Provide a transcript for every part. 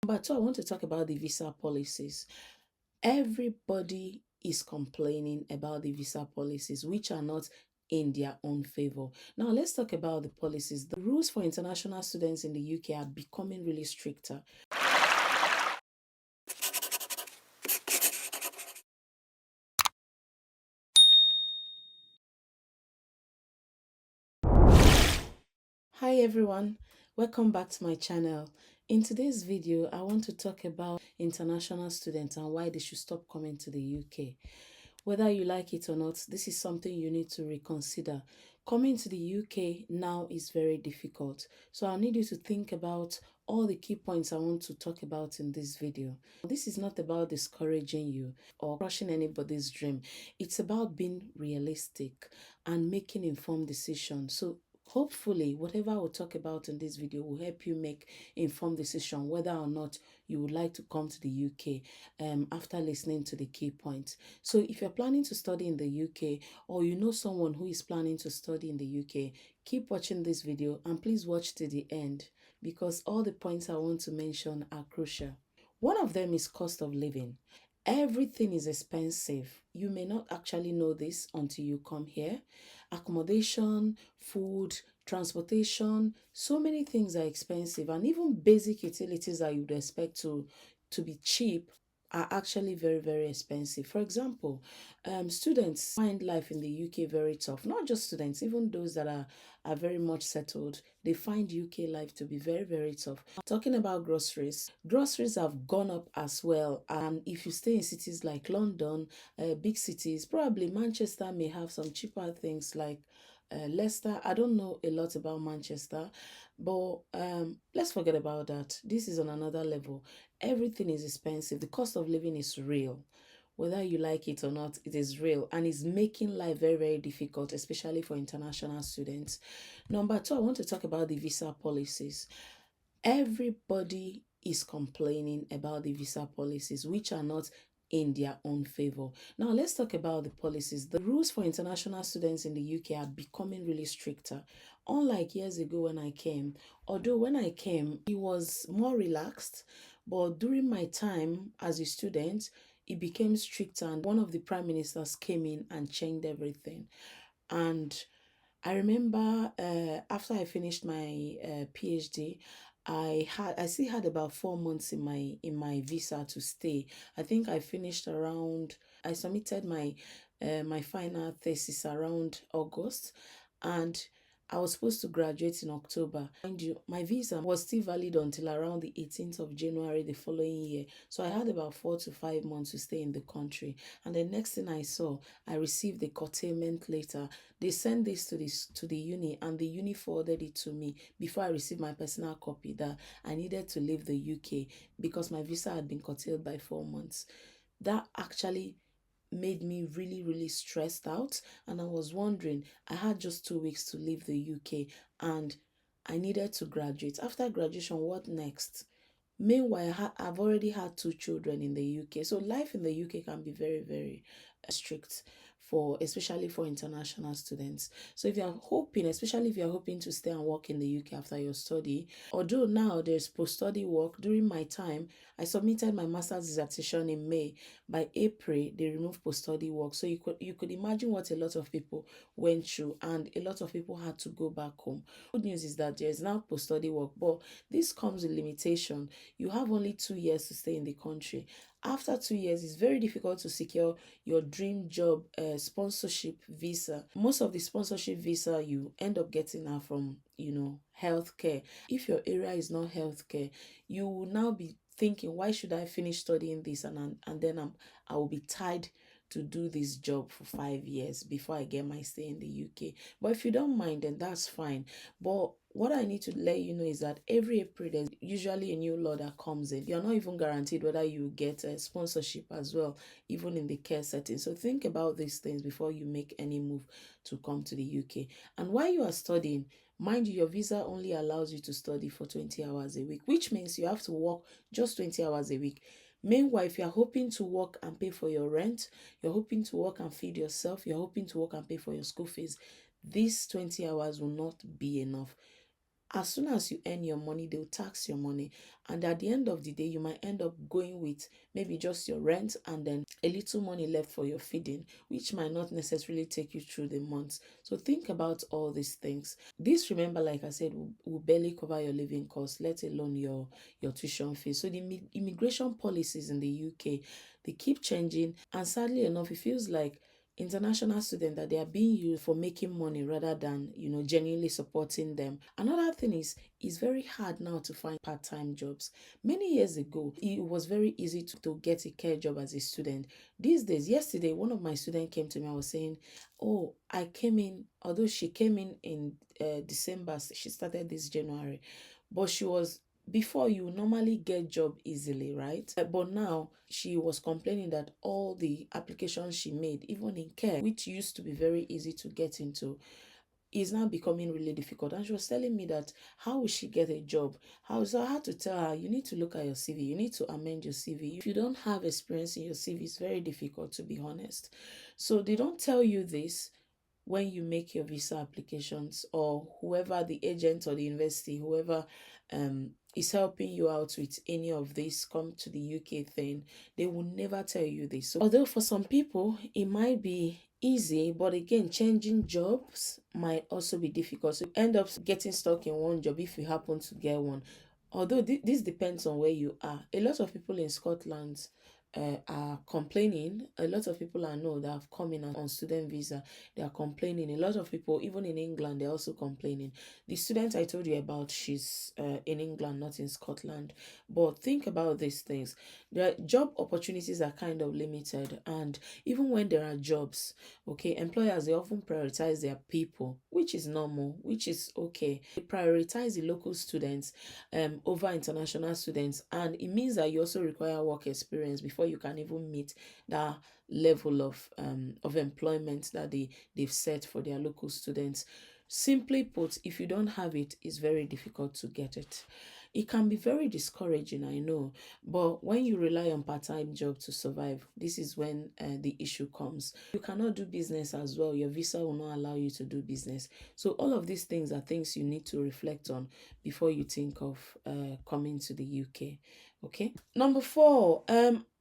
Number two, I want to talk about the visa policies. Everybody is complaining about the visa policies, which are not in their own favor. Now, let's talk about the policies. The rules for international students in the UK are becoming really stricter. Hi everyone, welcome back to my channel. In today's video, I want to talk about international students and why they should stop coming to the UK. Whether you like it or not, this is something you need to reconsider. Coming to the UK now is very difficult. So I need you to think about all the key points I want to talk about in this video. This is not about discouraging you or crushing anybody's dream. It's about being realistic and making informed decisions. So hopefully, whatever I will talk about in this video will help you make informed decision whether or not you would like to come to the UK after listening to the key points. So if you're planning to study in the UK or you know someone who is planning to study in the UK, keep watching this video and please watch to the end because all the points I want to mention are crucial. One of them is cost of living. Everything is expensive. You may not actually know this until you come here. Accommodation, food, transportation, so many things are expensive, and even basic utilities that you would expect to be cheap are actually very, very expensive. For example, students find life in the UK very tough. Not just students, even those that are very much settled, they find UK life to be very, very tough. Talking about groceries, groceries have gone up as well. And if you stay in cities like London, big cities, probably Manchester may have some cheaper things like Leicester. I don't know a lot about Manchester, but let's forget about that. This is on another level. Everything is expensive. The cost of living is real. Whether you like it or not, it is real and it's making life very, very difficult, especially for international students. Number two, I want to talk about the visa policies. Everybody is complaining about the visa policies, which are not in their own favor. Now, let's talk about the policies. The rules for international students in the UK are becoming really stricter. Unlike years ago when I came, although when I came, it was more relaxed, but during my time as a student, it became stricter, and one of the prime ministers came in and changed everything. And I remember after I finished my PhD, I still had about 4 months in my visa to stay. I think I finished around I submitted my final thesis around August, and I was supposed to graduate in October. Mind you, my visa was still valid until around the 18th of January the following year. So I had about 4 to 5 months to stay in the country. And the next thing I saw, I received the curtailment letter. They sent this to the uni, and the uni forwarded it to me before I received my personal copy that I needed to leave the UK because my visa had been curtailed by 4 months. That actually made me really, really stressed out, and I was wondering, I had just 2 weeks to leave the UK and I needed to graduate. After graduation, what next? Meanwhile, I've already had two children in the UK. So life in the UK can be very, very strict for especially for international students. So if you're hoping, especially if you're hoping to stay and work in the UK after your study, although now there's post-study work, during my time, I submitted my master's dissertation in May. By April, they removed post-study work. So you could imagine what a lot of people went through, and a lot of people had to go back home. Good news is that there's now post-study work, but this comes with limitation. You have only 2 years to stay in the country. After 2 years, it's very difficult to secure your dream job sponsorship visa. Most of the sponsorship visa you end up getting are from, healthcare. If your area is not healthcare, you will now be thinking, why should I finish studying this and then I will be tied to do this job for 5 years before I get my stay in the UK. But if you don't mind, then that's fine. But what I need to let you know is that every April there's usually a new law that comes in. You're not even guaranteed whether you get a sponsorship as well, even in the care setting. So think about these things before you make any move to come to the UK. And while you are studying, mind you, your visa only allows you to study for 20 hours a week, which means you have to work just 20 hours a week. Meanwhile, if you're hoping to work and pay for your rent, you're hoping to work and feed yourself, you're hoping to work and pay for your school fees, these 20 hours will not be enough. As soon as you earn your money, they'll tax your money. And at the end of the day, you might end up going with maybe just your rent and then a little money left for your feeding, which might not necessarily take you through the months. So think about all these things. This, remember, like I said, will barely cover your living costs, let alone your tuition fees. So the immigration policies in the UK, they keep changing. And sadly enough, it feels like international students that they are being used for making money rather than genuinely supporting them. Another thing is it's very hard now to find part-time jobs. Many years ago it was very easy to get a care job as a student. These days, yesterday one of my students came to me. I was saying, oh, I came in, although she came in December, she started this January, but she was, before, you normally get job easily, right? But now she was complaining that all the applications she made, even in care, which used to be very easy to get into, is now becoming really difficult. And she was telling me that how will she get a job? How? So I had to tell her, you need to look at your CV, you need to amend your CV. If you don't have experience in your CV, it's very difficult, to be honest. So they don't tell you this when you make your visa applications, or whoever, the agent or the university, whoever is helping you out with any of this come to the UK thing, they will never tell you this. So, although for some people it might be easy, but again, changing jobs might also be difficult. So you end up getting stuck in one job if you happen to get one. Although this depends on where you are. A lot of people in Scotland are complaining. A lot of people I know that have come in on student visa, they are complaining. A lot of people, even in England, they're also complaining. The student I told you about, she's in England, not in Scotland. But think about these things. The job opportunities are kind of limited, and even when there are jobs, okay, employers, they often prioritize their people, which is normal, which is okay. They prioritize the local students over international students, and it means that you also require work experience before you can even meet that level of employment that they've set for their local students. Simply put, if you don't have it, it's very difficult to get it. It can be very discouraging, I know, but when you rely on part-time job to survive, this is when the issue comes. You cannot do business as well. Your visa will not allow you to do business. So all of these things are things you need to reflect on before you think of coming to the UK. Okay. Number 4,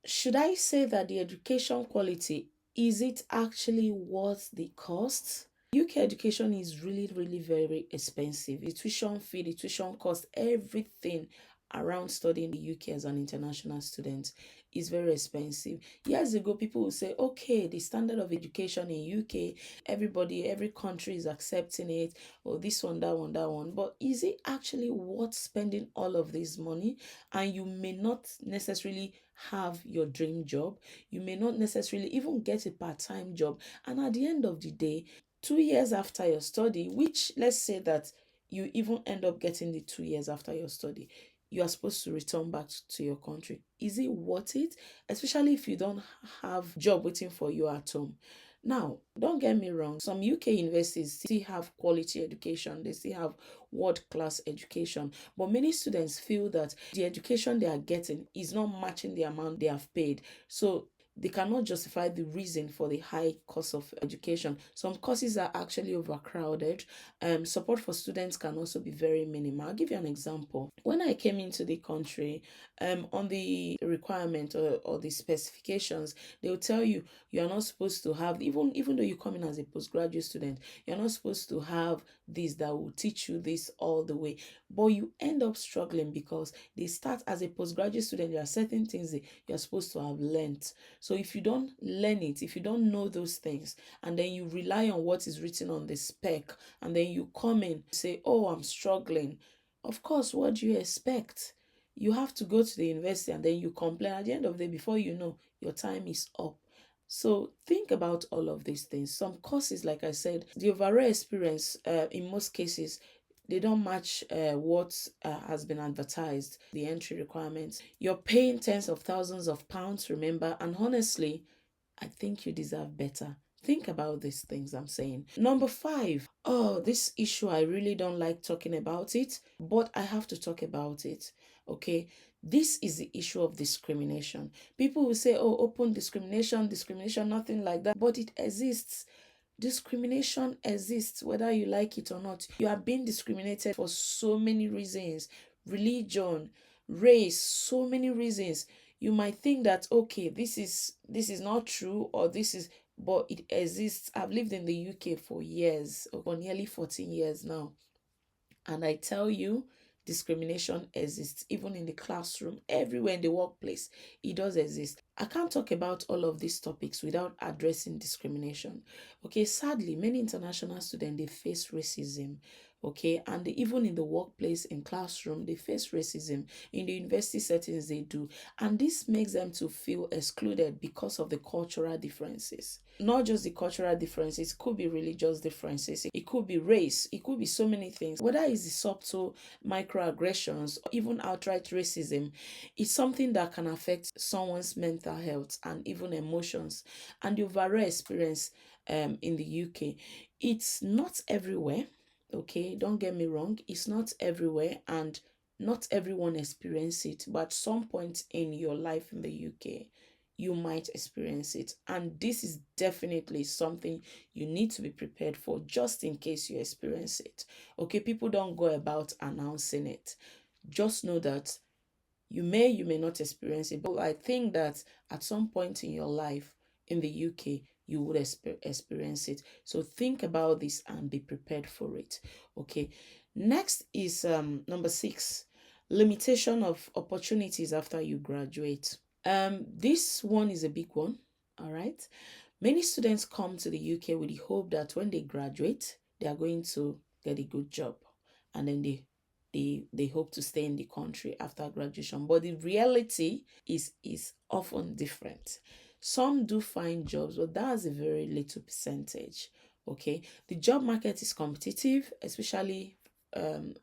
should I say that the education quality, is it actually worth the cost? UK education is really, really very expensive. The tuition fee, the tuition cost, everything around studying the UK as an international student is very expensive. Years ago, people would say, okay, the standard of education in UK, everybody, every country is accepting it, or this one, that one, that one. But is it actually worth spending all of this money? And you may not necessarily have your dream job. You may not necessarily even get a part-time job. And at the end of the day, 2 years after your study, which, let's say that you even end up getting the 2 years after your study, you are supposed to return back to your country. Is it worth it? Especially if you don't have job waiting for you at home. Now, don't get me wrong, some UK universities still have quality education, they still have world-class education, but many students feel that the education they are getting is not matching the amount they have paid. So they cannot justify the reason for the high cost of education. Some courses are actually overcrowded. Support for students can also be very minimal. I'll give you an example. When I came into the country, on the requirement or the specifications, they will tell you you are not supposed to have, even though you come in as a postgraduate student, you're not supposed to have this that will teach you this all the way. But you end up struggling because they start as a postgraduate student, there are certain things that you're supposed to have learned. So if you don't learn it, if you don't know those things, and then you rely on what is written on the spec, and then you come in, say, oh, I'm struggling. Of course, what do you expect? You have to go to the university and then you complain. At the end of the day, before you know, your time is up. So think about all of these things. Some courses, like I said, the overall experience, in most cases, they don't match what has been advertised, the entry requirements. You're paying tens of thousands of pounds, remember, and honestly, I think you deserve better. Think about these things I'm saying. Number 5, oh, this issue, I really don't like talking about it, but I have to talk about it. Okay, this is the issue of discrimination. People will say, oh, open discrimination, nothing like that, but it exists. Discrimination exists whether you like it or not. You are being discriminated for so many reasons: religion, race, so many reasons. You might think that okay, this is not true, or this is, but it exists. I've lived in the UK for years, for nearly 14 years now. And I tell you, discrimination exists even in the classroom, everywhere in the workplace. It does exist. I can't talk about all of these topics without addressing discrimination. Okay, sadly, many international students they face racism. Okay, and even in the workplace, in classroom, they face racism. In the university settings, they do, and this makes them to feel excluded because of the cultural differences. Not just the cultural differences, it could be religious differences, it could be race, it could be so many things. Whether it's the subtle microaggressions or even outright racism, it's something that can affect someone's mental health and even emotions. And the overall experience in the UK, it's not everywhere. Okay, don't get me wrong, it's not everywhere, and not everyone experience it, but at some point in your life in the UK you might experience it. And this is definitely something you need to be prepared for, just in case you experience it. Okay, people don't go about announcing it. Just know that you may not experience it, but I think that at some point in your life in the UK, you would experience it. So think about this and be prepared for it. Okay. Next is number 6, limitation of opportunities after you graduate. This one is a big one. All right. Many students come to the UK with the hope that when they graduate, they are going to get a good job, and then they hope to stay in the country after graduation. But the reality is often different. Some do find jobs, but that's a very little percentage. Okay, the job market is competitive, especially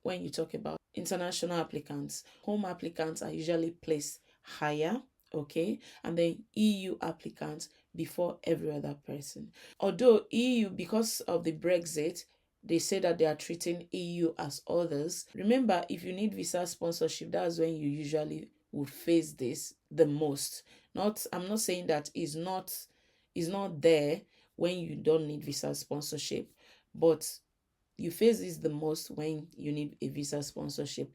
when you talk about international applicants. Home applicants are usually placed higher, okay, and then EU applicants before every other person. Although EU, because of the Brexit, they say that they are treating EU as others. Remember, if you need visa sponsorship, that's when you usually would face this the most. Not, I'm not saying that is not there when you don't need visa sponsorship, but you face this the most when you need a visa sponsorship,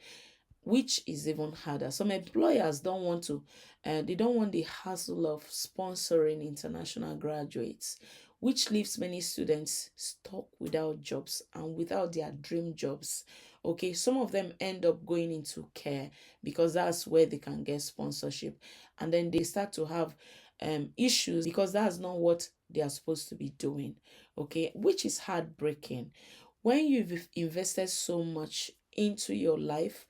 which is even harder. Some employers don't want to, they don't want the hassle of sponsoring international graduates, which leaves many students stuck without jobs and without their dream jobs. Okay, some of them end up going into care because that's where they can get sponsorship, and then they start to have issues because that's not what they are supposed to be doing. Okay, which is heartbreaking. When you've invested so much into your life,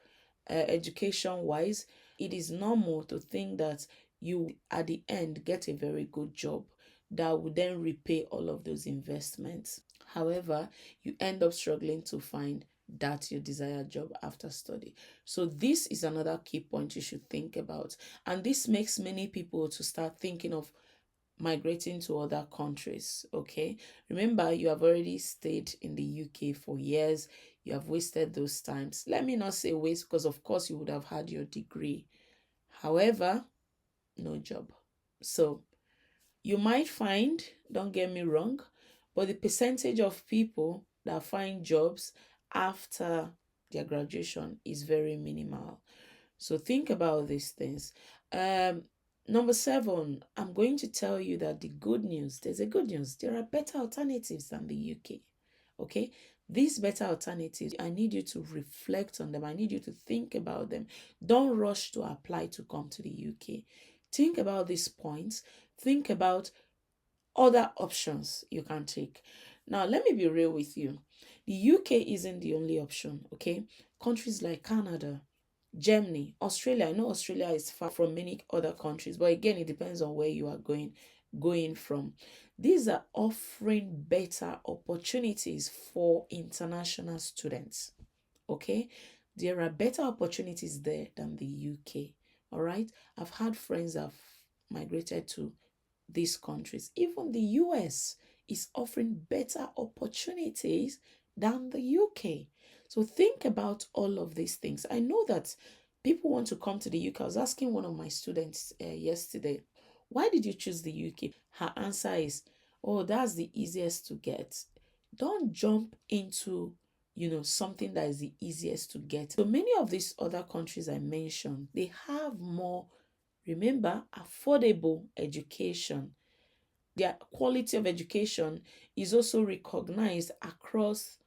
education wise, it is normal to think that you at the end get a very good job that would then repay all of those investments. However, you end up struggling to find that your desired job after study. So this is another key point you should think about. And this makes many people to start thinking of migrating to other countries. Okay, remember, you have already stayed in the UK for years, you have wasted those times. Let me not say waste, because of course you would have had your degree. However, no job. So you might find, don't get me wrong, but the percentage of people that find jobs after their graduation is very minimal. So think about these things. Um, Number 7, I'm going to tell you that the good news, there's a good news. There are better alternatives than the UK. Okay? These better alternatives, I need you to reflect on them. I need you to think about them. Don't rush to apply to come to the UK. Think about these points. Think about other options you can take. Now, let me be real with you. The UK isn't the only option, okay? Countries like Canada, Germany, Australia. I know Australia is far from many other countries, but again, it depends on where you are going from. These are offering better opportunities for international students. Okay, there are better opportunities there than the UK. All right, I've had friends that have migrated to these countries. Even the US is offering better opportunities than the UK. So think about all of these things. I know that people want to come to the UK. I was asking one of my students yesterday, why did you choose the UK? Her answer is, oh, that's the easiest to get. Don't jump into something that is the easiest to get. So many of these other countries I mentioned, they have more, remember, affordable education. Their quality of education is also recognized across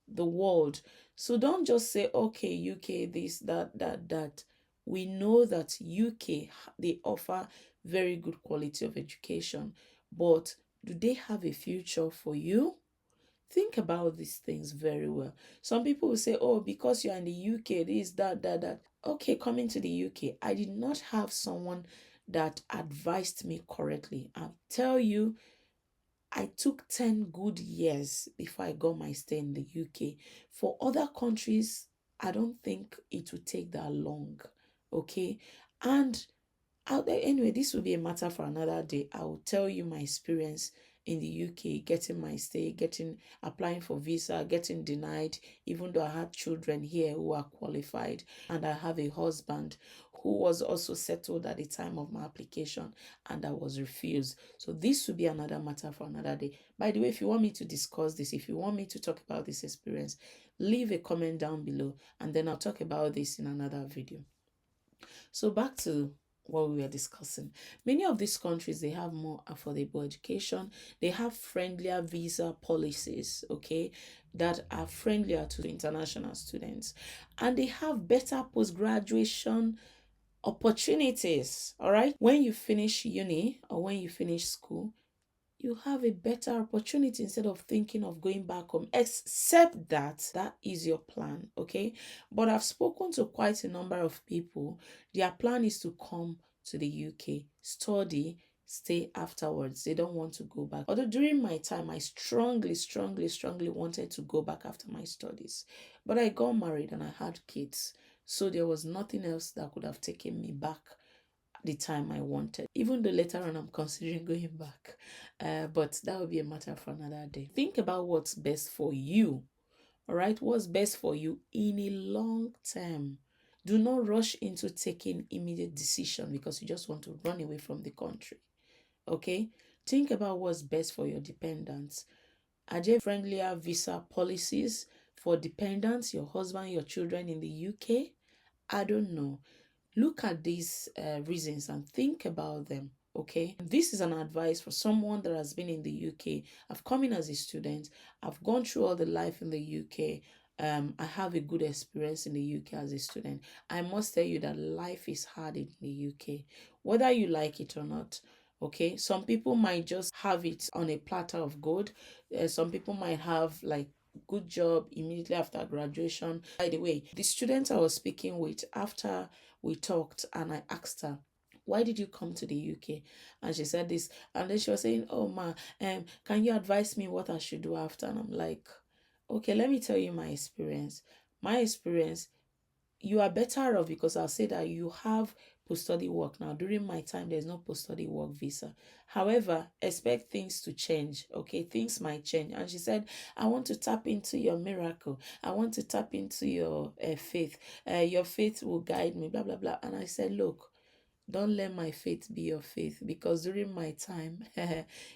the world. So don't just say, okay, UK, this, that. We know that UK, they offer very good quality of education, but do they have a future for you? Think about these things very well. Some people will say, oh, because you're in the UK, this, that. Okay, coming to the UK, I did not have someone that advised me correctly. I'll tell you, I took 10 good years before I got my stay in the UK. For other countries, I don't think it would take that long. Okay. And out there, anyway, this will be a matter for another day. I will tell you my experience in the UK, getting my stay, applying for visa, getting denied, even though I had children here who are qualified, and I have a husband who was also settled at the time of my application, and I was refused. So this will be another matter for another day. By the way, if you want me to discuss this, if you want me to talk about this experience, leave a comment down below, and then I'll talk about this in another video. So back to what we were discussing. Many of these countries, they have more affordable education. They have friendlier visa policies, okay, that are friendlier to international students. And they have better post-graduation opportunities, all right? When you finish uni or when you finish school, you have a better opportunity instead of thinking of going back home, except that is your plan, okay? But I've spoken to quite a number of people. Their plan is to come to the UK, study, stay afterwards. They don't want to go back. Although during my time, I strongly wanted to go back after my studies. But I got married and I had kids. So there was nothing else that could have taken me back the time I wanted, even though later on I'm considering going back. But that will be a matter for another day. Think about what's best for you, all right? What's best for you in a long term. Do not rush into taking immediate decision because you just want to run away from the country, okay? Think about what's best for your dependents. Are there friendlier visa policies for dependents, your husband, your children in the UK? I don't know. Look at these reasons and think about them, okay? This is an advice for someone that has been in the UK. I've come in as a student. I've gone through all the life in the UK. I have a good experience in the UK as a student. I must tell you that life is hard in the UK, whether you like it or not. Okay, some people might just have it on a platter of gold. Some people might have like good job immediately after graduation. By the way, the student I was speaking with, after we talked and I asked her, why did you come to the UK? And she said this. And then she was saying, oh, ma, can you advise me what I should do after? And I'm like, okay, let me tell you my experience. My experience, you are better off because I'll say that you have post-study work now. During my time, there's no post-study work visa. However, expect things to change. Okay, things might change. And she said, I want to tap into your miracle. I want to tap into your faith. Your faith will guide me, blah, blah, blah. And I said, look, don't let my faith be your faith, because during my time,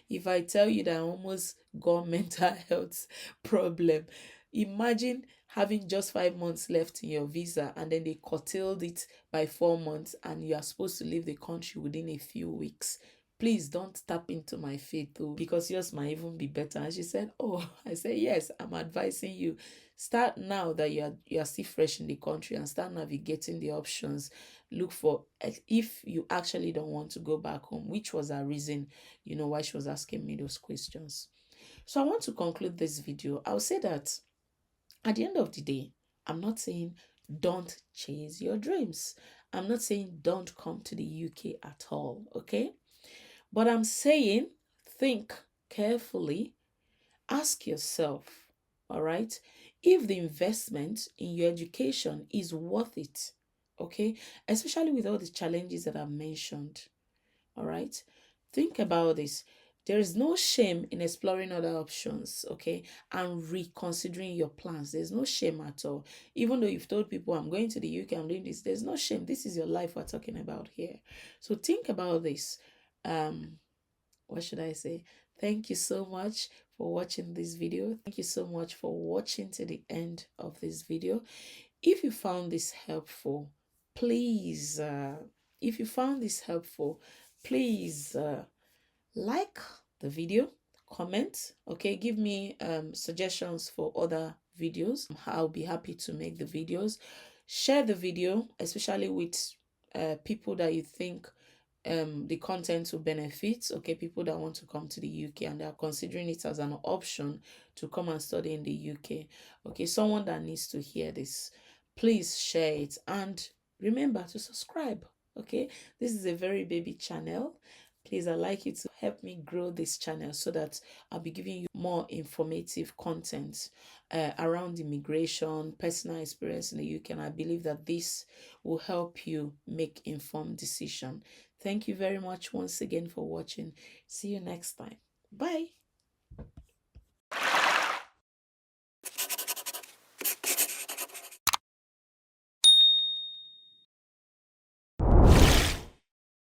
if I tell you that I almost got mental health problem, imagine having just 5 months left in your visa and then they curtailed it by 4 months and you are supposed to leave the country within a few weeks. Please don't tap into my faith though, because yours might even be better. And she said, oh, I said, yes, I'm advising you. Start now that you are still fresh in the country and start navigating the options. Look for, if you actually don't want to go back home, which was her reason, why she was asking me those questions. So I want to conclude this video. I'll say that at the end of the day, I'm not saying don't chase your dreams. I'm not saying don't come to the UK at all, okay? But I'm saying think carefully, ask yourself, all right, if the investment in your education is worth it, okay? Especially with all the challenges that I've mentioned, all right? Think about this. There is no shame in exploring other options, okay? And reconsidering your plans. There's no shame at all. Even though you've told people, I'm going to the UK, I'm doing this, there's no shame. This is your life we're talking about here. So think about this. What should I say? Thank you so much for watching this video. Thank you so much for watching to the end of this video. If you found this helpful, please, if you found this helpful, please like the video, comment, okay, give me suggestions for other videos. I'll be happy to make the videos. Share the video, especially with people that you think the content will benefit, okay, people that want to come to the UK and they are considering it as an option to come and study in the UK, okay, someone that needs to hear this. Please share it and remember to subscribe, okay. This is a very baby channel. Please, I'd like you to help me grow this channel so that I'll be giving you more informative content around immigration, personal experience in the UK, and I believe that this will help you make informed decision. Thank you very much once again for watching. See you next time. Bye.